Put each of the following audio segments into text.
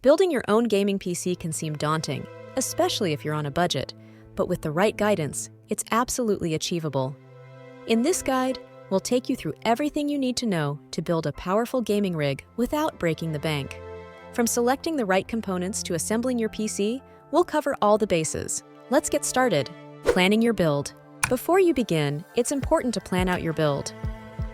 Building your own gaming PC can seem daunting, especially if you're on a budget, but with the right guidance, it's absolutely achievable. In this guide, we'll take you through everything you need to know to build a powerful gaming rig without breaking the bank. From selecting the right components to assembling your PC, we'll cover all the bases. Let's get started. Planning your build. Before you begin, it's important to plan out your build.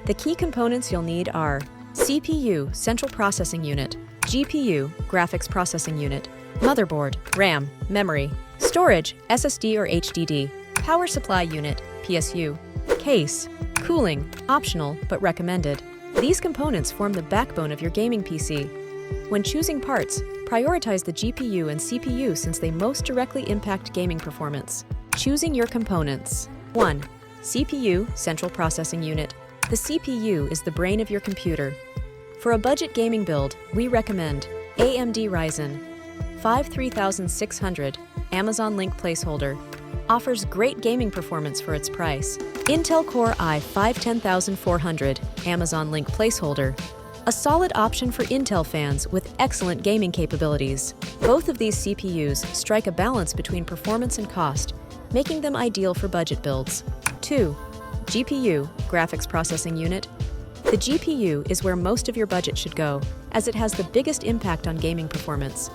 The key components you'll need are CPU, Central Processing Unit, GPU, Graphics Processing Unit, motherboard, RAM, memory, storage, SSD or HDD, power supply unit, PSU, case, cooling, optional but recommended. These components form the backbone of your gaming PC. When choosing parts, prioritize the GPU and CPU since they most directly impact gaming performance. Choosing your components. 1. CPU, Central Processing Unit. The CPU is the brain of your computer. For a budget gaming build, we recommend AMD Ryzen 5 3600, Amazon link placeholder. Offers great gaming performance for its price. Intel Core i5 10400, Amazon link placeholder. A solid option for Intel fans with excellent gaming capabilities. Both of these CPUs strike a balance between performance and cost, making them ideal for budget builds. 2. GPU, Graphics Processing Unit. The GPU is where most of your budget should go, as it has the biggest impact on gaming performance.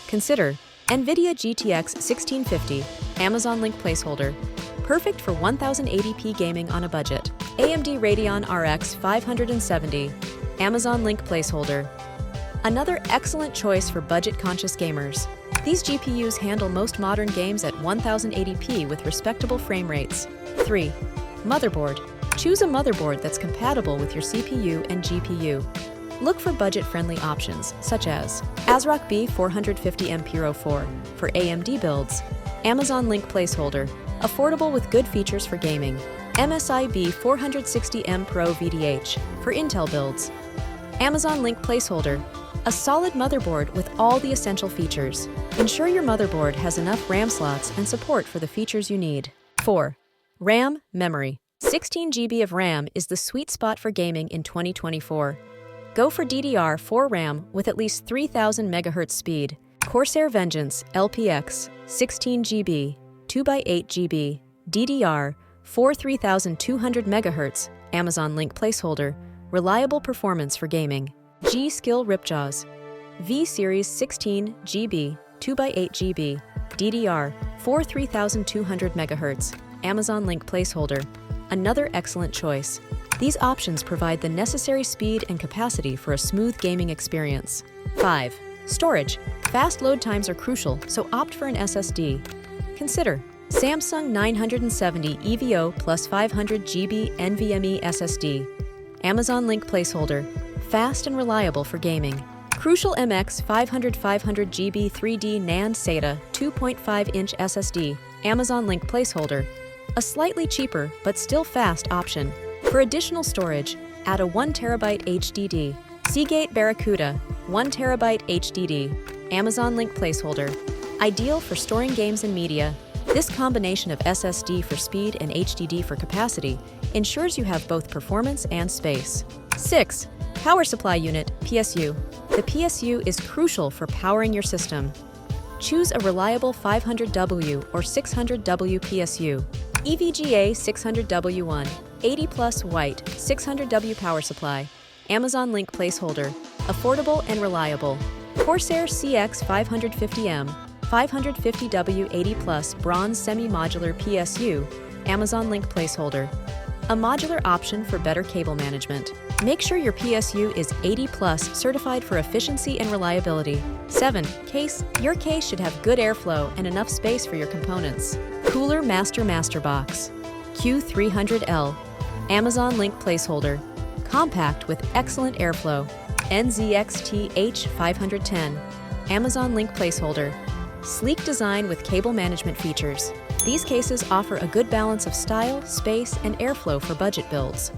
Consider NVIDIA GTX 1650, Amazon link placeholder. Perfect for 1080p gaming on a budget. AMD Radeon RX 570, Amazon link placeholder. Another excellent choice for budget-conscious gamers. These GPUs handle most modern games at 1080p with respectable frame rates. 3. Motherboard. Choose a motherboard that's compatible with your CPU and GPU. Look for budget-friendly options, such as ASRock B450M Puro 4 for AMD builds, Amazon link placeholder, affordable with good features for gaming, MSI B460M Pro VDH for Intel builds, Amazon link placeholder, a solid motherboard with all the essential features. Ensure your motherboard has enough RAM slots and support for the features you need. 4. RAM, memory. 16 GB of RAM is the sweet spot for gaming in 2024. Go for DDR4 RAM with at least 3000 MHz speed. Corsair Vengeance LPX 16 GB, 2x8 GB, DDR4 3200 MHz, Amazon link placeholder, reliable performance for gaming. G-Skill Ripjaws V-Series 16 GB, 2x8 GB, DDR4 3200 MHz, Amazon link placeholder. Another excellent choice. These options provide the necessary speed and capacity for a smooth gaming experience. 5. Storage. Fast load times are crucial, so opt for an SSD. Consider Samsung 970 EVO plus 500 GB NVMe SSD. Amazon link placeholder. Fast and reliable for gaming. Crucial MX 500 GB 3D NAND SATA 2.5-inch SSD. Amazon link placeholder. A slightly cheaper, but still fast option. For additional storage, add a 1TB HDD. Seagate Barracuda 1TB HDD, Amazon link placeholder. Ideal for storing games and media. This combination of SSD for speed and HDD for capacity ensures you have both performance and space. 6. Power supply unit, PSU. The PSU is crucial for powering your system. Choose a reliable 500W or 600W PSU. EVGA 600W1, 80 plus white, 600W power supply, Amazon link placeholder, affordable and reliable. Corsair CX 550M, 550W 80 plus bronze semi-modular PSU, Amazon link placeholder. A modular option for better cable management. Make sure your PSU is 80 plus certified for efficiency and reliability. 7. Case. Your case should have good airflow and enough space for your components. Cooler Master Box Q300L, Amazon link placeholder. Compact with excellent airflow. NZXT H510, Amazon link placeholder. Sleek design with cable management features. These cases offer a good balance of style, space, and airflow for budget builds.